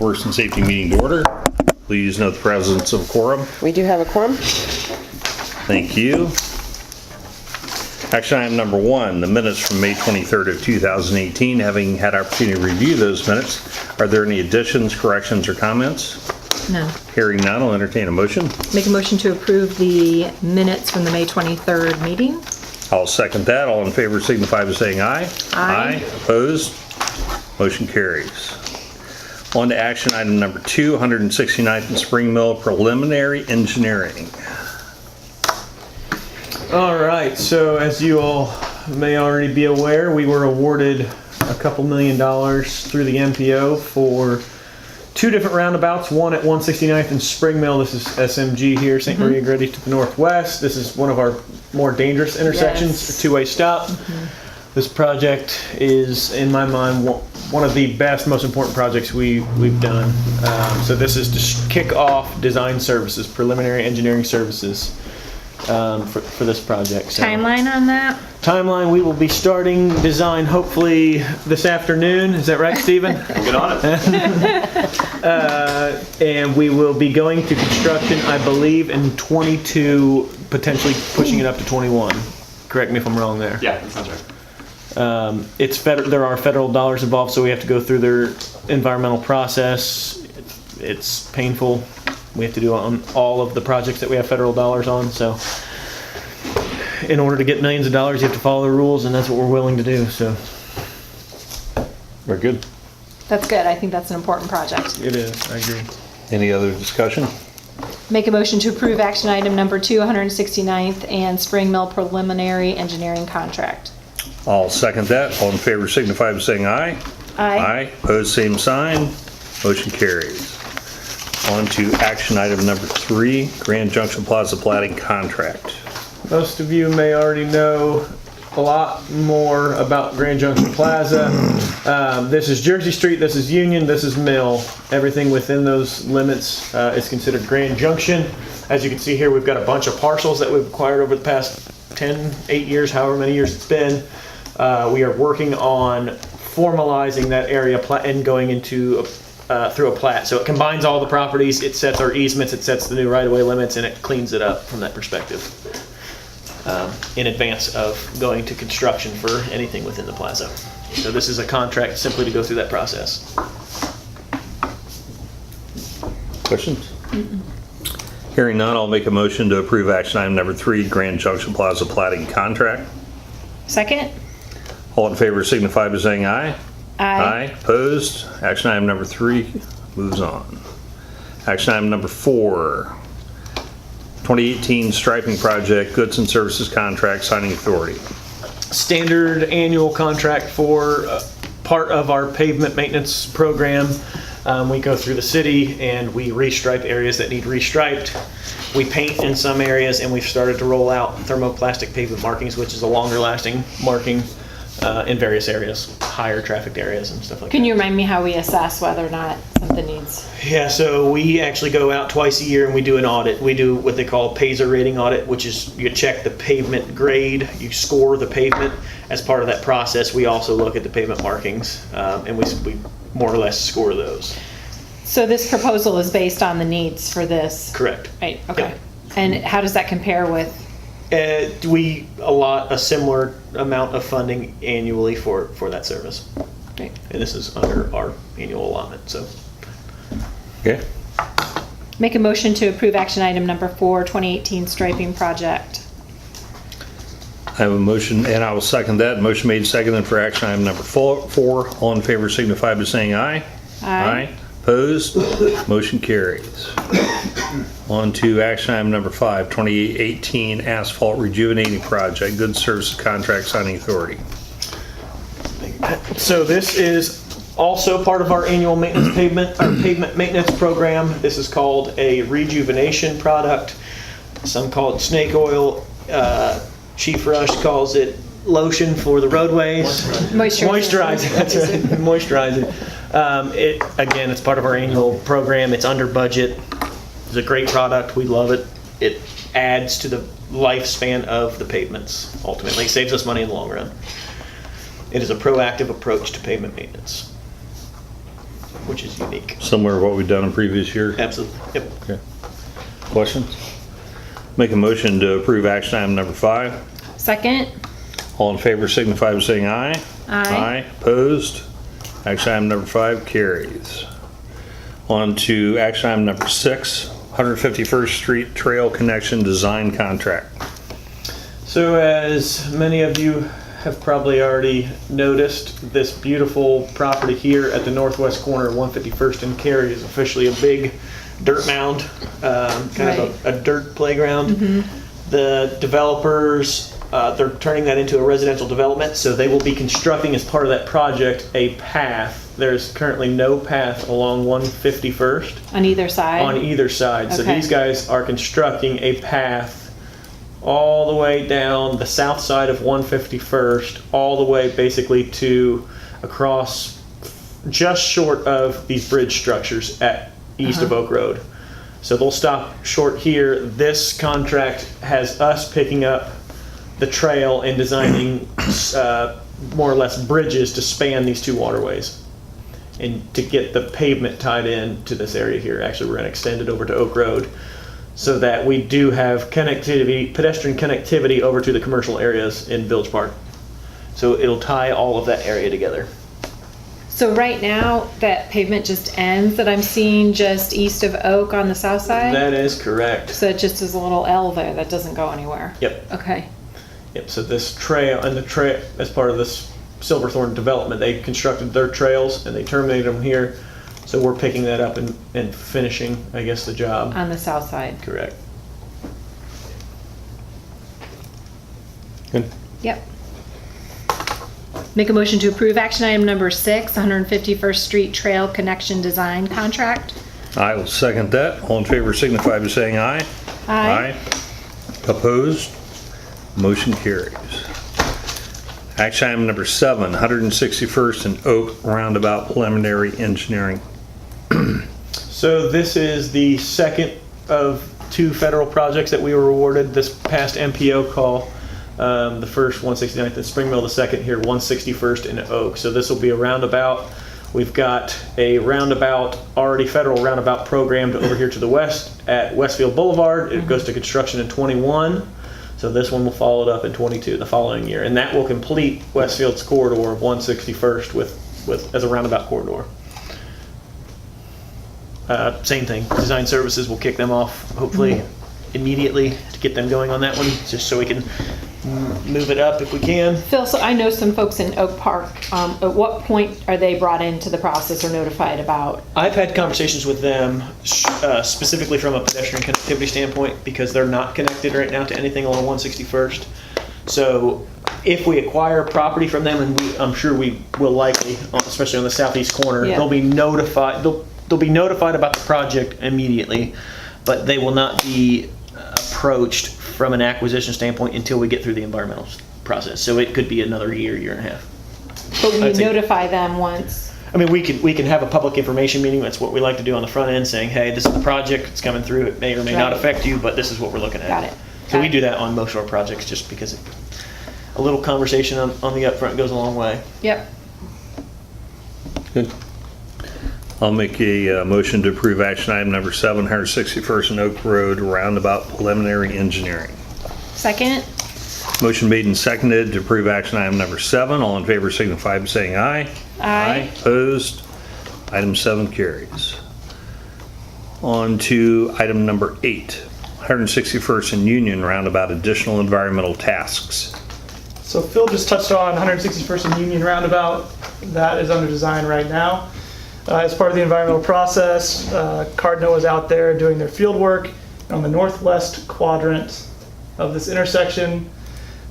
Works and Safety meeting to order. Please note the presence of a quorum. We do have a quorum. Thank you. Action item number 1, the minutes from May 23rd of 2018. Having had opportunity to review those minutes, are there any additions, corrections, or comments? No. Hearing none, I'll entertain a motion. Make a motion to approve the minutes from the May 23rd meeting. I'll second that. All in favor signify by saying aye. Aye. Opposed? Motion carries. On to action item number 2, 169th and Spring Mill preliminary engineering. All right, so as you all may already be aware, we were awarded a couple $1 million through the MPO for 2 different roundabouts, one at 169th and Spring Mill. This is SMG here, St. Maria Goretti to the northwest. This is one of our more dangerous intersections, Yes. a two-way stop. This project is, in my mind, one of the best, most important projects we've done. So this is to kick off design services, preliminary engineering services for this project. So Timeline on that? timeline, we will be starting design hopefully this afternoon. Is that right, Stephen? Get on it. And we will be going to construction, I believe, in 22, potentially pushing it up to 21. Correct me if I'm wrong there. Yeah, that sounds right. There are federal dollars involved, so we have to go through their environmental process. It's painful. We have to do it on all of the projects that we have federal dollars on. So, in order to get millions of dollars, you have to follow the rules, and that's what we're willing to do. So, Very good. That's good. I think that's an important project. it is. I agree. Any other discussion? Make a motion to approve action item number 2, 169th and Spring Mill preliminary engineering contract. I'll second that. All in favor signify by saying aye. Aye. Opposed, same sign. Motion carries. On to action item number 3, Grand Junction Plaza plating contract. Most of you may already know a lot more about Grand Junction Plaza. This is Jersey Street, this is Union, this is Mill. Everything within those limits is considered Grand Junction. As you can see here, we've got a bunch of parcels that we've acquired over the past 8 years, however many years it's been. We are working on formalizing that area and going into through a plat. So it combines all the properties, it sets our easements, it sets the new right-of-way limits, and it cleans it up from that perspective in advance of going to construction for anything within the plaza. So this is a contract simply to go through that process. Questions? Hearing none, I'll make a motion to approve action item number 3, Grand Junction Plaza plating contract. Second? All in favor signify by saying aye. Aye. Opposed? Action item number 3 moves on. Action item number 4, 2018 striping project, goods and services contract, signing authority. Standard annual contract for part of our pavement maintenance program. We go through the city and we restripe areas that need restriped. We paint in some areas, and we've started to roll out thermoplastic pavement markings, which is a longer lasting marking in various areas, higher trafficked areas and stuff like that. Can you remind me how we assess whether or not something needs? Yeah, so we actually go out twice a year and we do an audit. We do what they call a PASER rating audit, which is you check the pavement grade, you score the pavement. As part of that process, we also look at the pavement markings, and we more or less score those. So this proposal is based on the needs for this? Correct. Right, okay. Yep. And how does that compare with? We allot a similar amount of funding annually for that service. Right. And this is under our annual allotment, so. Okay. Make a motion to approve action item number 4, 2018 striping project. I have a motion, and I will second that. Motion made, seconded for action item number 4. All in favor signify by saying aye. Aye. Opposed? Motion carries. On to action item number 5, 2018 asphalt rejuvenating project, goods services contract, signing authority. So this is also part of our annual pavement maintenance program. This is called a rejuvenation product. Some call it snake oil. Chief Rush calls it lotion for the roadways. Moisturizer. That's right. Moisturizer. Again, it's part of our annual program. It's under budget. It's a great product. We love it. It adds to the lifespan of the pavements. Ultimately, it saves us money in the long run. It is a proactive approach to pavement maintenance. which is unique. Similar to what we've done in previous years? Absolutely. Yep. Okay. Questions? Make a motion to approve action item number 5. Second? All in favor signify by saying aye. Aye. Opposed? Action item number 5 carries. On to action item number 6, 151st Street Trail Connection Design Contract. So as many of you have probably already noticed, this beautiful property here at the northwest corner of 151st and Cary is officially a big dirt mound, kind of a dirt playground. The developers, they're turning that into a residential development, so they will be constructing as part of that project a path. There's currently no path along 151st On either side? on either side. So Okay. these guys are constructing a path all the way down the south side of 151st, all the way basically to across just short of these bridge structures at east of Oak Road. So they'll stop short here. This contract has us picking up the trail and designing more or less bridges to span these two waterways and to get the pavement tied in to this area here. Actually, we're going to extend it over to Oak Road so that we do have connectivity, pedestrian connectivity over to the commercial areas in Village Park. So it'll tie all of that area together. So right now, that pavement just ends that I'm seeing just east of Oak on the south side? That is correct. So it just is a little L there that doesn't go anywhere? Yep. Okay. Yep. So this trail and the trail, as part of this Silverthorne development, they constructed their trails and they terminated them here. So we're picking that up and finishing, I guess, the job. On the south side? Correct. Good. Yep. Make a motion to approve action item number 6, 151st Street Trail Connection Design Contract. I will second that. All in favor signify by saying aye. Aye. Opposed? Motion carries. Action item number 7, 161st and Oak Roundabout Preliminary Engineering. So this is the second of 2 federal projects that we were awarded this past MPO call. The first 169th in Spring Mill, the second here 161st in Oak. So this will be a roundabout. We've got a roundabout, already federal roundabout programmed over here to the west at Westfield Boulevard. It goes to construction in 21. So this one will follow it up in 22, the following year. And that will complete Westfield's corridor of 161st with as a roundabout corridor. Same thing, design services will kick them off hopefully immediately to get them going on that one, just so we can move it up if we can. Phil, so I know some folks in Oak Park. At what point are they brought into the process or notified about? I've had conversations with them specifically from a pedestrian connectivity standpoint because they're not connected right now to anything along 161st. So if we acquire property from them, and I'm sure we will likely, especially on the southeast corner, Yeah. they'll be notified. They'll be notified about the project immediately, but they will not be approached from an acquisition standpoint until we get through the environmental process. So it could be another year, year and a half. But we I'd say- notify them once? I mean, we can have a public information meeting. That's what we like to do on the front end, saying, hey, this is the project, it's coming through, it may or may not Right. affect you, but this is what we're looking at. Got it. So we Got do it. that on most of our projects just because a little conversation on the upfront goes a long way. Yep. Good. I'll make a motion to approve action item number 7, 161st and Oak Road Roundabout Preliminary Engineering. Second? Motion made and seconded to approve action item number 7. All in favor signify by saying aye. Aye. Opposed? Item 7 carries. On to item number 8, 161st and Union Roundabout Additional Environmental Tasks. So Phil just touched on 161st and Union Roundabout. That is under design right now. As part of the environmental process, Cardno is out there doing their field work on the northwest quadrant of this intersection.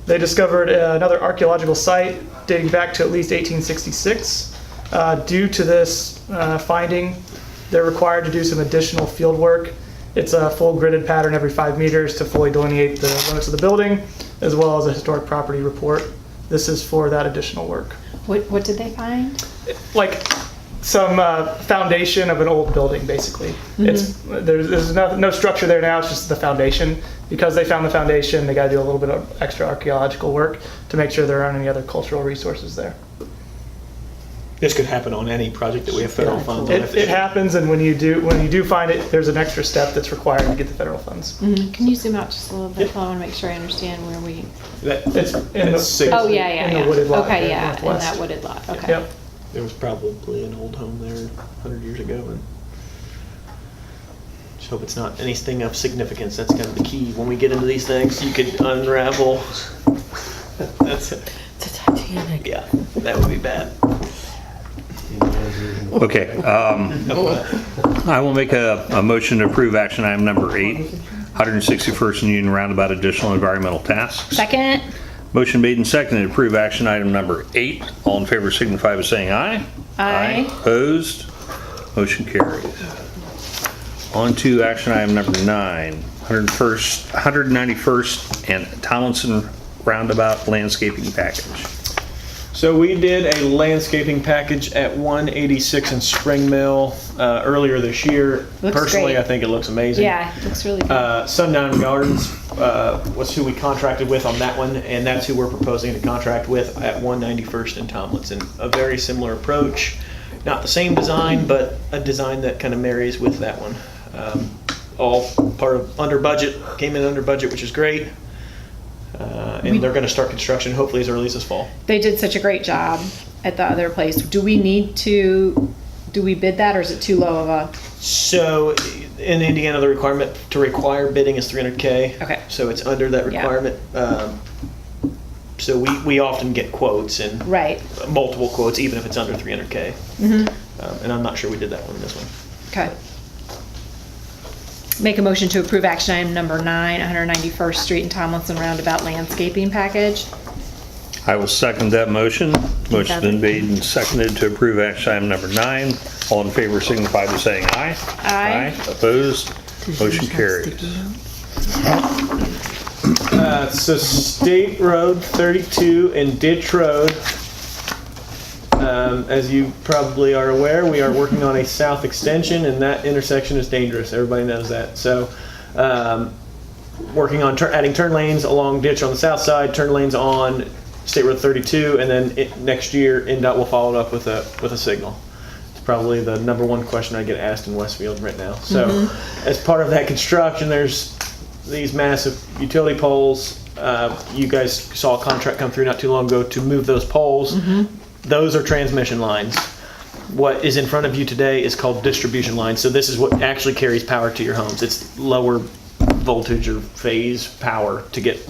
They discovered another archaeological site dating back to at least 1866. Due to this finding, they're required to do some additional field work. It's a full gridded pattern every 5 meters to fully delineate the limits of the building, as well as a historic property report. This is for that additional work. What did they find? Like some foundation of an old building, basically. It's there's no structure there now. It's just the foundation. Because they found the foundation, they got to do a little bit of extra archaeological work to make sure there aren't any other cultural resources there. This could happen on any project that we have federal funds on. It happens, and when you do find it, there's an extra step that's required to get the federal funds. Can you zoom out just a little bit? I want to make sure I understand where we. It's in the, That's six. Oh, yeah. in the wooded lot Okay, there, yeah, in northwest. that wooded lot, okay. Yep. There was probably an old home there 100 years ago, and just hope it's not anything of significance. That's kind of the key. When we get into these things, you could unravel. That's it. It's a Titanic. Yeah, that would be bad. Okay, I will make a motion to approve action item number 8, 161st and Union Roundabout additional environmental tasks. Second? Motion made and seconded to approve action item number 8. All in favor signify by saying aye. Aye. Opposed? Motion carries. On to action item number 9, 191st and Tomlinson Roundabout landscaping package. So we did a landscaping package at 186 in Spring Mill earlier this year. Looks Personally, great. I think it looks amazing. Yeah, looks really good. Sundown Gardens was who we contracted with on that one, and that's who we're proposing to contract with at 191st and Tomlinson. A very similar approach, not the same design, but a design that kind of marries with that one. All part of under budget, came in under budget, which is great. And they're going to start construction hopefully as early as this fall. They did such a great job at the other place. Do we bid that, or is it too low of a? So in Indiana, the requirement to require bidding is $300K. Okay. So it's under that Yeah. requirement. So we often get quotes and Right, multiple quotes, even if it's under $300K. And I'm not sure we did that one in this one. okay. Make a motion to approve action item number 9, 191st Street and Tomlinson Roundabout landscaping package. I will second that motion. Motion's been made and seconded to approve action item number 9. All in favor signify by saying aye. Aye. Opposed? Motion carries. So State Road 32 and Ditch Road. As you probably are aware, we are working on a south extension, and that intersection is dangerous. Everybody knows that. So, working on adding turn lanes along Ditch on the south side, turn lanes on State Road 32, and then next year NDOT will follow it up with a signal. It's probably the number one question I get asked in Westfield right now. So, as part of that construction, there's these massive utility poles. You guys saw a contract come through not too long ago to move those poles. Those are transmission lines. What is in front of you today is called distribution lines. So this is what actually carries power to your homes. It's lower voltage or phase power to get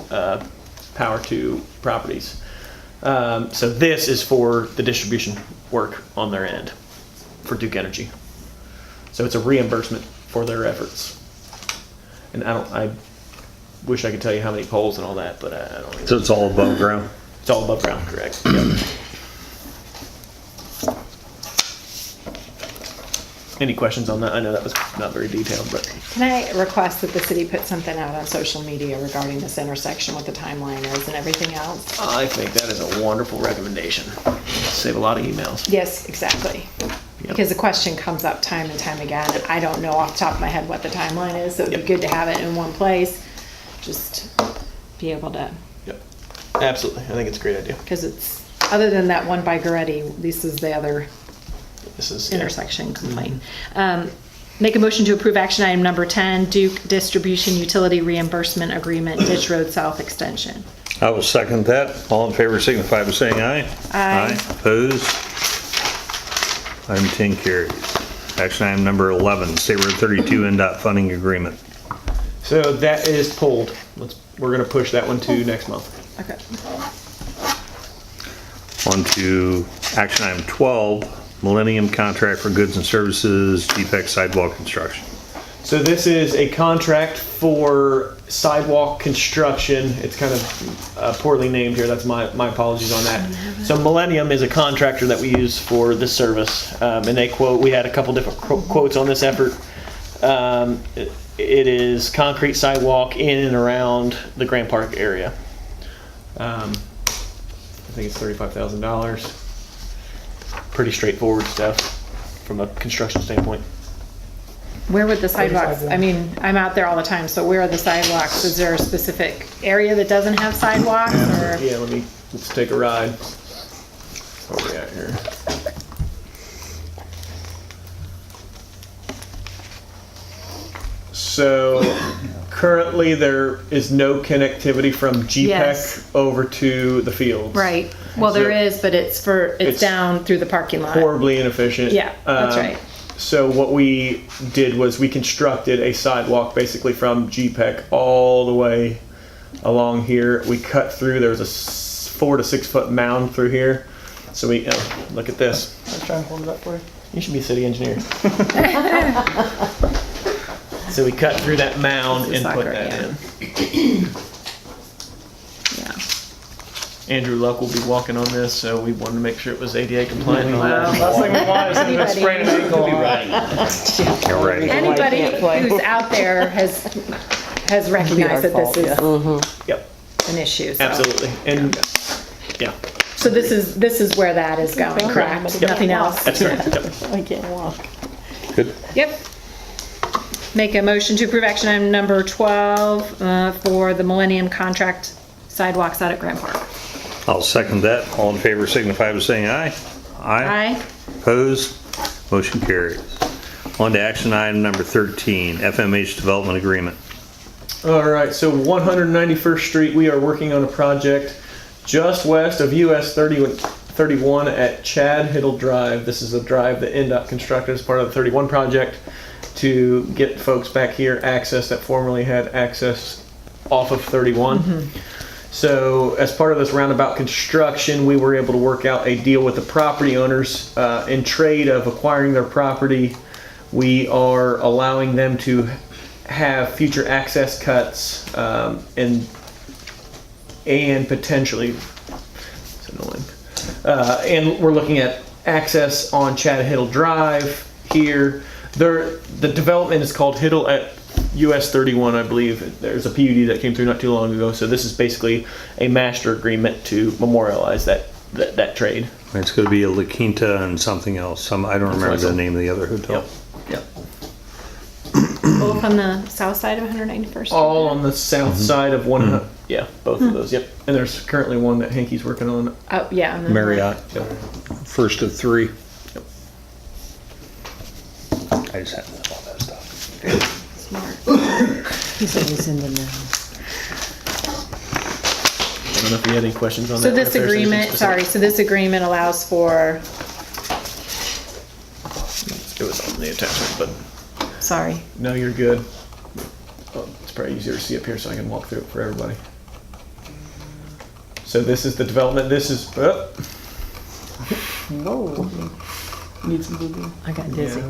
power to properties. So this is for the distribution work on their end for Duke Energy. So it's a reimbursement for their efforts. And I wish I could tell you how many poles and all that, but I don't. So it's all above ground? It's all above ground, correct? Yep. Any questions on that? I know that was not very detailed, but Can I request that the city put something out on social media regarding this intersection, what the timeline is and everything else? I think that is a wonderful recommendation. Save a lot of emails. Yes, exactly. Because the question comes up time and time again, and I don't know off the top of my head what the timeline is, so it'd be Yep. good to have it in one place, just be able to, Yep. Absolutely. I think it's a great idea. because it's, other than that one by Goretti, this is the other This is intersection complaint. Make a motion to approve action item number 10, Duke Distribution Utility Reimbursement Agreement, Ditch Road South Extension. I will second that. All in favor signify by saying aye. Aye. Opposed? Item 10 carries. Action item number 11, State Road 32 NDOT funding agreement. So that is pulled. We're going to push that one to next month. Okay. On to action item 12, Millennium Contract for Goods and Services, DPEC sidewalk construction. So this is a contract for sidewalk construction. It's kind of poorly named here. That's my apologies on that. So Millennium is a contractor that we use for this service. And they quote, we had a couple different quotes on this effort. It is concrete sidewalk in and around the Grant Park area. I think it's $35,000. Pretty straightforward stuff from a construction standpoint. Where would the sidewalks, sidewalk. I mean, I'm out there all the time, so where are the sidewalks? Is there a specific area that doesn't have sidewalks, or? Yeah, let's take a ride. Where are we at here? So currently there is no connectivity from GPEC Yes. over to the fields. Right. Well, there So- is, but it's It's down through the parking lot. Horribly inefficient. Yeah, that's right. So what we did was we constructed a sidewalk basically from GPEC all the way along here. We cut through, there was a 4 to 6 foot mound through here. So we, look at this. I was trying to hold it up for you. You should be a city engineer. So we cut through that mound This is and put Sacher, that yeah. in. Yeah. Andrew Luck will be walking on this, so we wanted to make sure it was ADA compliant. Wow. Last thing we want is him to Anybody. sprain an ankle on. You're right. Anybody who's out there has recognized that this is Yep, an issue. So. absolutely. And, yeah, So this is where that is going, correct? Yep. Nothing else? that's correct. Yep. I can't walk. Good. Yep. Make a motion to approve action item number 12 for the Millennium Contract sidewalks out at Grant Park. I'll second that. All in favor signify by saying aye. Aye. Opposed? Motion carries. On to action item number 13, FMH Development Agreement. All right, so 191st Street, we are working on a project just west of US 31 at Chad Hiddle Drive. This is a drive that NDOT constructed as part of the 31 project to get folks back here access that formerly had access off of 31. So as part of this roundabout construction, we were able to work out a deal with the property owners. In trade of acquiring their property, we are allowing them to have future access cuts and potentially, it's annoying. And we're looking at access on Chad Hiddle Drive here. The development is called Hiddle at US 31, I believe. There's a PUD that came through not too long ago, so this is basically a master agreement to memorialize that trade. It's going to be a La Quinta and something else. I don't remember the name of the other hotel. Yep. Both on the south side of 191st Street? All on the south side of one. Yeah, both of those. Yep. And there's currently one that Hankey's working on. Oh, yeah. on the Marriott, Yep. first of 3. Yep. I just had to know all that stuff. Smart. He's always in the know. I don't know if you had any questions on that. So or this if there's anything agreement, specific. sorry, so this agreement allows for, It was on the attachment, but sorry, no, you're good. Oh, it's probably easier to see up here so I can walk through it for everybody. So this is the development. This is. Whoa. Need some boo-boo. I got dizzy.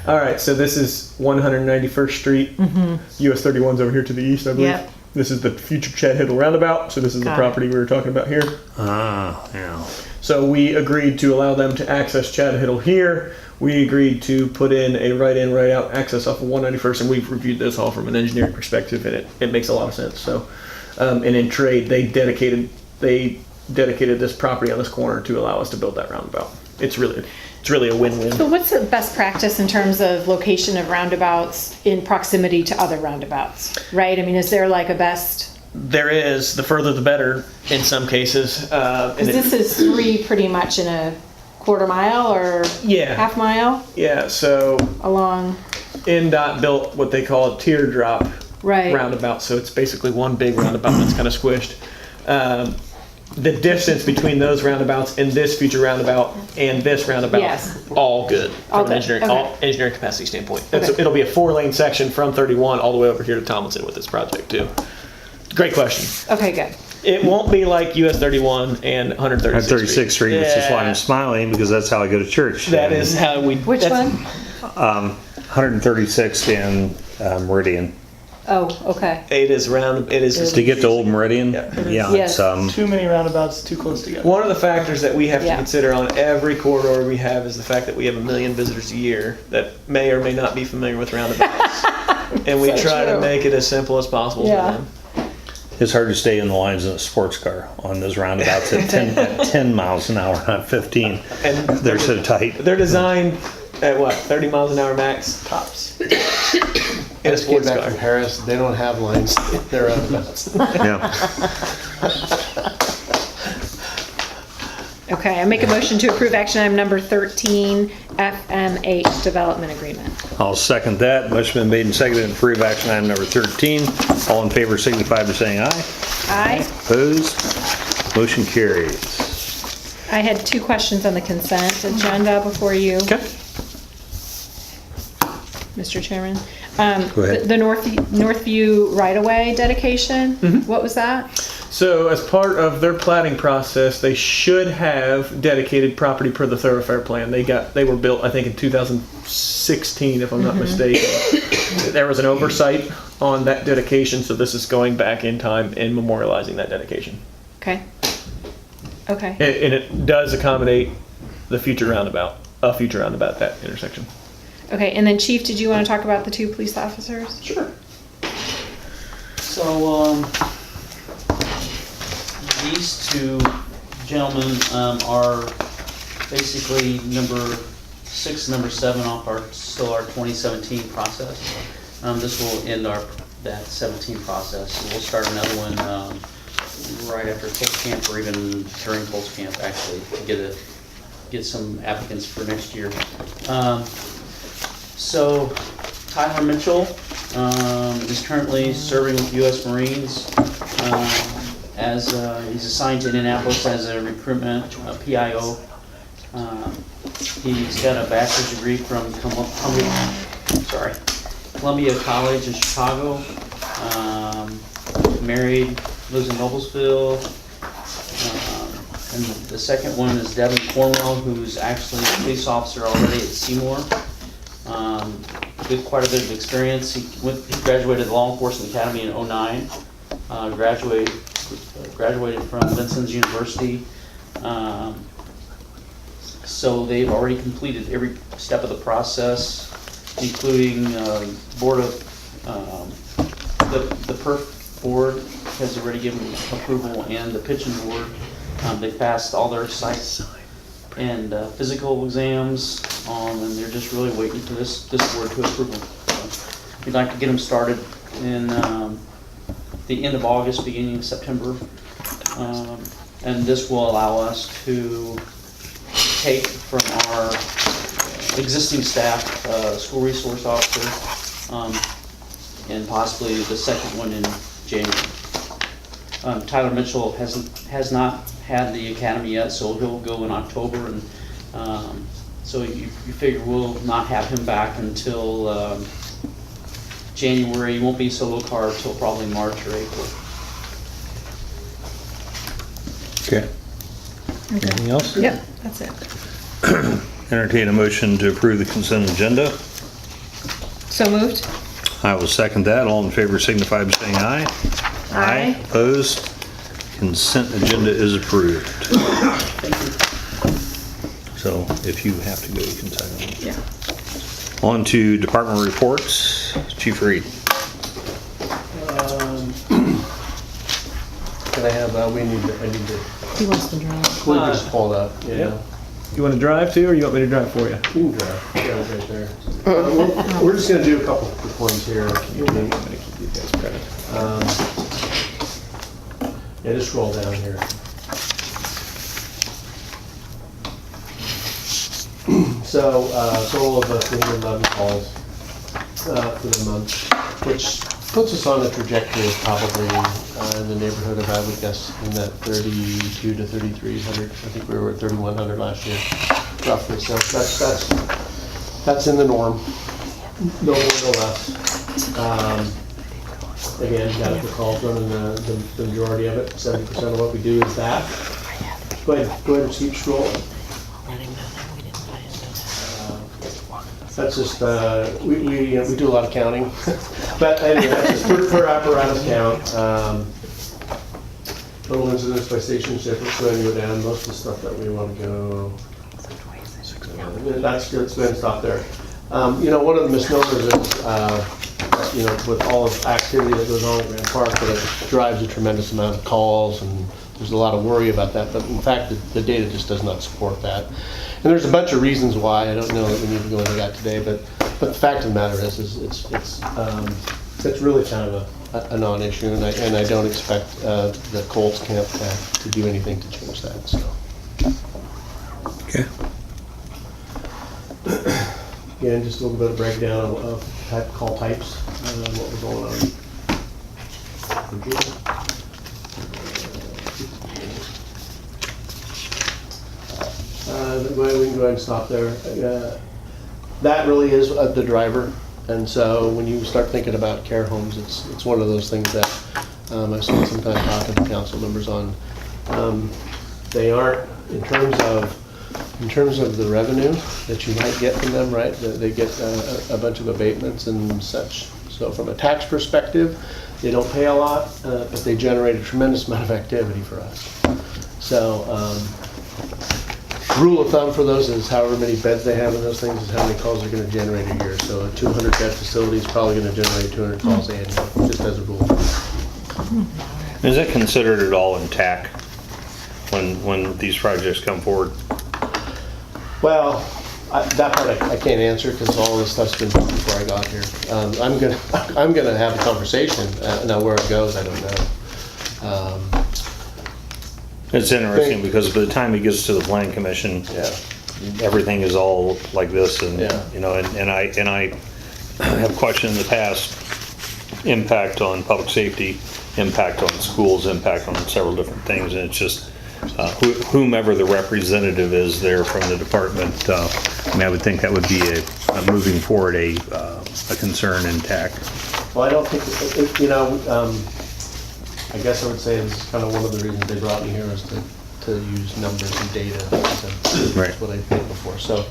All right, so this is 191st Street. US 31's over here to the east, I believe. Yep. This is the future Chad Hiddle roundabout. So this is the Got it. property we were talking about here. Ah, yeah. So we agreed to allow them to access Chad Hiddle here. We agreed to put in a right-in, right-out access off of 191st, and we've reviewed this all from an engineering perspective, and it makes a lot of sense. So, and in trade, they dedicated this property on this corner to allow us to build that roundabout. It's really a win-win. so what's the best practice in terms of location of roundabouts in proximity to other roundabouts, right? I mean, is there like a best, There is, the further the better in some cases. And because this is 3 pretty much in a quarter mile or Yeah. half mile Yeah, so along, NDOT built what they call a teardrop right? roundabout, so it's basically one big roundabout that's kind of squished. The distance between those roundabouts and this future roundabout and this roundabout, Yes. all good All from an good, engineering, okay. engineering capacity standpoint. Okay. It'll be a 4-lane section from 31 all the way over here to Tomlinson with this project too. Great question. Okay, good. It won't be like US 31 and 136th At 36th Street, which is why Yeah. I'm smiling, because that's how I go to church. That is how we. Which that's- one? 136th and Meridian. Oh, okay. It is round. It is. To get to Old Meridian, Yeah. yeah, Yes. it's, Too many roundabouts, too close together. One of the factors that we have to Yeah. consider on every corridor we have is the fact that we have 1 million visitors a year that may or may not be familiar with roundabouts. And we So try to true. make it as simple as possible Yeah. for them. it's hard to stay in the lines in a sports car on those roundabouts at 10 miles an hour, not 15. And They're so tight. they're designed at what, 30 miles an hour max? Tops. In a Came sports back car. from Paris. They don't have lines. They're roundabouts. Yeah. Okay, I make a motion to approve action item number 13, FMH Development Agreement. I'll second that. Motion been made and seconded to approve action item number 13. All in favor signify by saying aye. Aye. Opposed? Motion carries. I had two questions on the consent agenda before you, Okay. Mr. Chairman. Go ahead. The Northview right-of-way dedication, what was that? So as part of their plating process, they should have dedicated property per the thoroughfare plan. They were built, I think, in 2016, if I'm not mistaken. There was an oversight on that dedication, so this is going back in time and memorializing that dedication. Okay. Okay. And it does accommodate the future roundabout, a future roundabout at that intersection. Okay, and then Chief, did you want to talk about the two police officers? Sure. So, these two gentlemen are basically number 6 and number 7 off our 2017 process. This will end that 17 process. So we'll start another one right after Pulse Camp, or even during Pulse Camp, actually, to get some applicants for next year. So Tyler Mitchell is currently serving with U.S. Marines as he's assigned to Indianapolis as a recruitment PIO. He's got a bachelor's degree from Columbia College in Chicago. Married, lives in Noblesville. And the second one is Devin Cornwell, who's actually a police officer already at Seymour. With quite a bit of experience. He graduated the Law Enforcement Academy in '09. Graduated from Vincennes University. So they've already completed every step of the process, including board of the PERF board has already given approval, and the pitching board. They passed all their site and physical exams, and they're just really waiting for this board to approve them. So we'd like to get them started in the end of August, beginning of September, and this will allow us to take from our existing staff, school resource officer, and possibly the second one in January. Tyler Mitchell has not had the academy yet, so he'll go in October, and so you figure we'll not have him back until January. He won't be solo car until probably March or April. Okay. Anything else? Yep, that's it. Entertain a motion to approve the consent agenda. So moved? I will second that. All in favor signify by saying aye. Aye. Opposed? Consent agenda is approved. So if you have to go, you can sign it. Yeah. On to department reports. Chief Reed. Can I have, I need to, He wants to drive. we'll just pull it up, yeah. You want to drive too, or you want me to drive for you? You can drive, yeah, right there. We're just gonna do a couple of quick ones here. I'm going to keep you guys credit. Yeah, just scroll down here. So, total of 311 calls for the month, which puts us on a trajectory of probably in the neighborhood of, I would guess, in that 32 to 3,300. I think we were at 3,100 last year, roughly. So that's in the norm. No more, no less. Again, got the calls running the majority of it. 70% of what we do is that. Go ahead and keep scrolling. That's just, we do a lot of counting. But anyway, that's just per apparatus count. Total incidents by station shift, let's go ahead and go down. Most of the stuff that we want to go. That's good, let's go ahead and stop there. One of the misnomers is, with all the activity that goes on at Grand Park, that it drives a tremendous amount of calls, and there's a lot of worry about that, but in fact, the data just does not support that. And there's a bunch of reasons why. I don't know that we need to go into that today, but the fact of the matter is it's really kind of a non-issue, and I don't expect the Colts camp to do anything to change that. So. Okay. Again, just a little bit of breakdown of call types, what was going on. We can go ahead and stop there. That really is the driver, and so when you start thinking about care homes, it's one of those things that I've spent some time talking to council members on. They aren't, in terms of the revenue that you might get from them, right? They get a bunch of abatements and such. So from a tax perspective, they don't pay a lot, but they generate a tremendous amount of activity for us. So rule of thumb for those is however many beds they have in those things is how many calls they're going to generate a year. So a 200-bed facility is probably going to generate 200 calls annually, just as a rule. Is that considered at all in TAC when these projects come forward? Well, that part I can't answer because all this stuff's been done before I got here. I'm gonna have a conversation. Now where it goes, I don't know. It's interesting because by the time it gets to the plan commission, Yeah. everything is all like this, and Yeah. you know, and I have questioned in the past impact on public safety, impact on schools, impact on several different things, and it's just whomever the representative is there from the department. I mean, I would think that would be a moving forward a concern in TAC. Well, I don't think, I guess I would say this is kind of one of the reasons they brought me here is to use numbers and data. That's Right. what I did before. So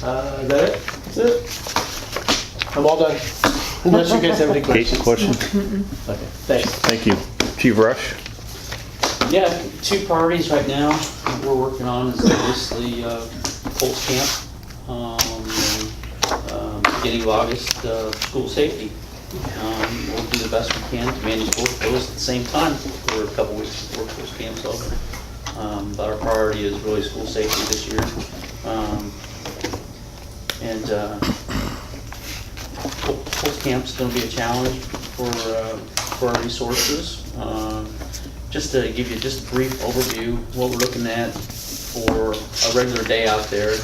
is that it? That's it? I'm all done. Unless you guys have any Kate, questions. question? Okay, thanks. Thank you. Chief Rush? Yeah, two priorities right now that we're working on is obviously Colts Camp, beginning of August, school safety. We'll do the best we can to manage both of those at the same time for a couple weeks before Colts Camp's over. But our priority is really school safety this year. Colts Camp's going to be a challenge for our resources. Just to give you just a brief overview, what we're looking at for a regular day out there.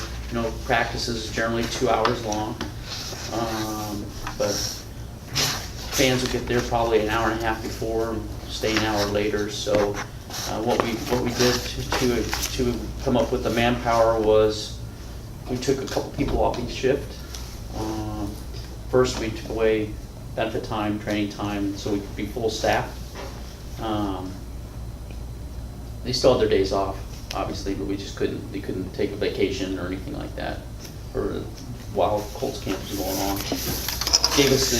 Practice is generally 2 hours long, but fans will get there probably an hour and a half before and stay an hour later. So what we did to come up with the manpower was we took a couple people off each shift. First, we took away benefit time, training time, so we could be full staff. They still had their days off, obviously, but they couldn't take a vacation or anything like that for while Colts Camp was going on. Gave us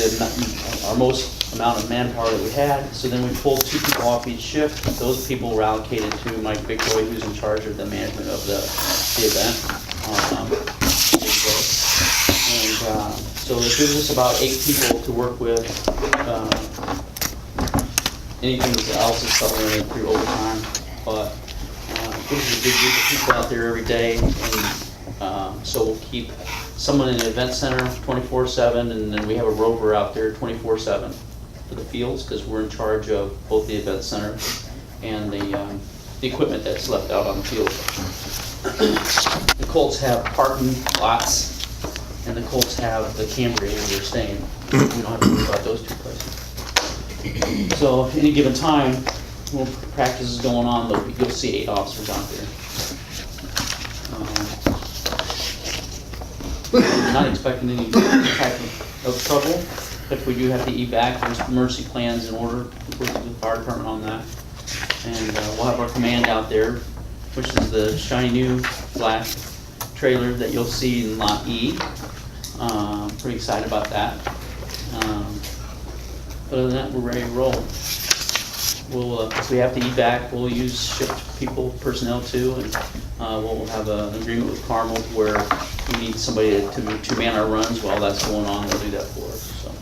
our most amount of manpower that we had, so then we pulled 2 people off each shift. Those people were allocated to Mike Bigboy, who's in charge of the management of the event. So it gives us about 8 people to work with. Anything else is supplemented through overtime, but it gives us a good group of people out there every day. And so we'll keep someone in the event center 24/7, and then we have a rover out there 24/7 for the fields because we're in charge of both the event center and the equipment that's left out on the field. The Colts have parking lots. And the Colts have the Cambria where they're staying. We don't have to worry about those 2 places. So any given time, when practice is going on, you'll see 8 officers out there. Not expecting any type of trouble. If we do have to evac, there's emergency plans in order. We'll work with the fire department on that. And we'll have our command out there, which is the shiny new black trailer that you'll see in Lot E. Pretty excited about that. Other than that, we're ready to roll. If we have to evac, we'll use shift people, personnel too, and we'll have an agreement with Carmel where we need somebody to man our runs while that's going on. They'll do that for us. So I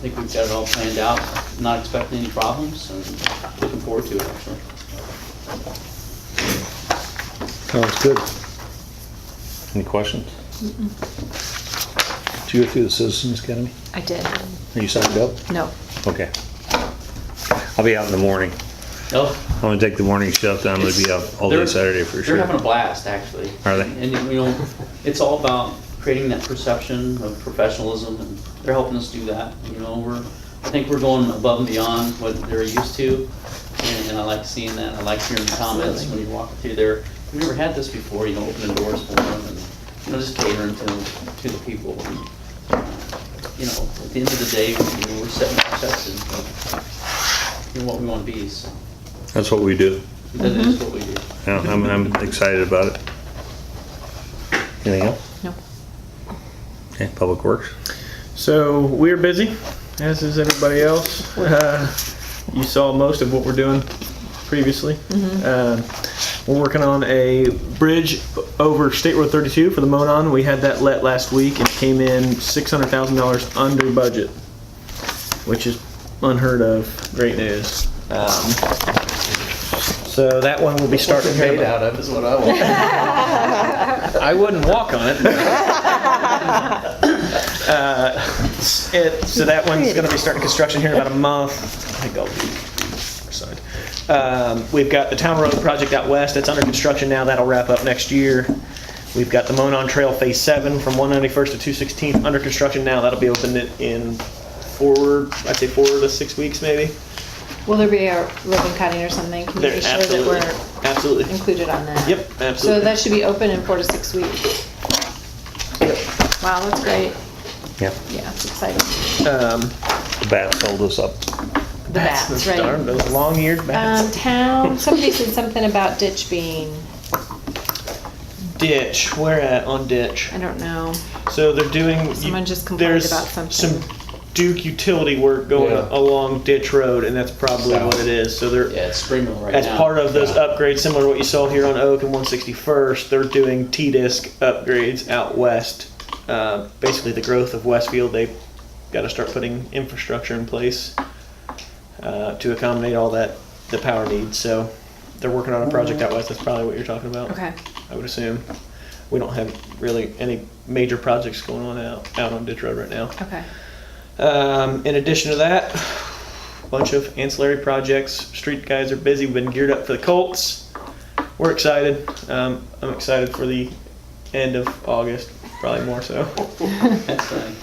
think we've got it all planned out. Not expecting any problems, and looking forward to it actually. Sounds good. Any questions? Did you go through the Citizens Academy? I did. Are you signed up? No. Okay. I'll be out in the morning. Oh, I'm gonna take the morning shift, and I'm gonna be out all day They're- Saturday for They're having sure. a blast, actually. Are they? And, you know, it's all about creating that perception of professionalism, and they're helping us do that. You know, I think we're going above and beyond what they're used to, and I like seeing that. I like hearing the comments when you walk through there. We've never had this before, you know, opening doors for them, and, you know, just catering to the people. And, you know, at the end of the day, you know, we're setting perception of, you know, what we want to be, so That's what we do. that is what we do. Yeah, I'm excited about it. Anything else? No. Okay, Public Works? So we're busy, as is everybody else. You saw most of what we're doing previously. We're working on a bridge over State Road 32 for the Monon. We had that let last week and came in $600,000 under budget, which is unheard of. Great news. So that one will be starting Made here. out of is what I want. I wouldn't walk on it. So that one's going to be starting construction here in about a month. I think I'll be signed. We've got the Town Road project out west. That's under construction now. That'll wrap up next year. We've got the Monon Trail Phase 7 from 191st to 216th under construction now. That'll be opened in I'd say 4 to 6 weeks maybe. Will there be a ribbon cutting or something? Can you There, be sure absolutely. that we're Absolutely. included on that? Yep, So absolutely. that should be open in 4 to 6 weeks. Wow, that's great. Yeah, Yeah, it's exciting. the bats held us up. The bats, right? Darn, those long-eared bats. Town, somebody said something about ditch being, Ditch, where at on ditch? I don't know. So they're doing. Someone just complained there's about something. Some Duke utility work going Yeah. along Ditch Road, and that's probably what it is. So they're Yeah, it's Spring Mill right as now. part of those upgrades, similar to what you saw here on Oak and 161st. They're doing T-disc upgrades out west. Basically, the growth of Westfield, they've got to start putting infrastructure in place to accommodate all the power needs. So they're working on a project out west. That's probably what you're talking about. Okay. I would assume. We don't have really any major projects going on out on Ditch Road right now. Okay. In addition to that, a bunch of ancillary projects. Street guys are busy. We've been geared up for the Colts. We're excited. I'm excited for the end of August, probably more so. That's fine.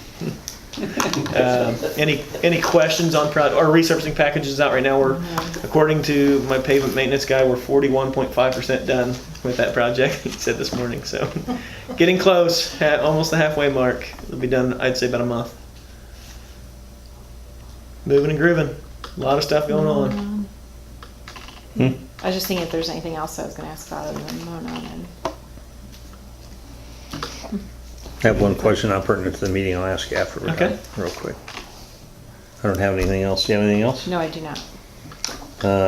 Any questions on our resurfacing packages out right now? We're, according to my pavement maintenance guy, we're 41.5% done with that project. He said this morning, so getting close, at almost the halfway mark. It'll be done, I'd say, about a month. Moving and grooving. A lot of stuff going on. I was just thinking if there's anything else I was gonna ask about other than Mona and. I have one question not pertinent to the meeting. I'll ask you after we're Okay. done, real quick. I don't have anything else. Do you have anything else? No, I do not.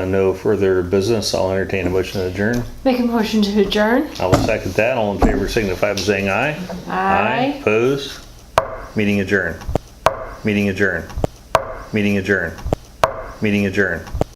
No further business. I'll entertain a motion to adjourn. Make a motion to adjourn. I will second that. All in favor signify by saying aye. Aye. Opposed? Meeting adjourned. Meeting adjourned. Meeting adjourned. Meeting adjourned.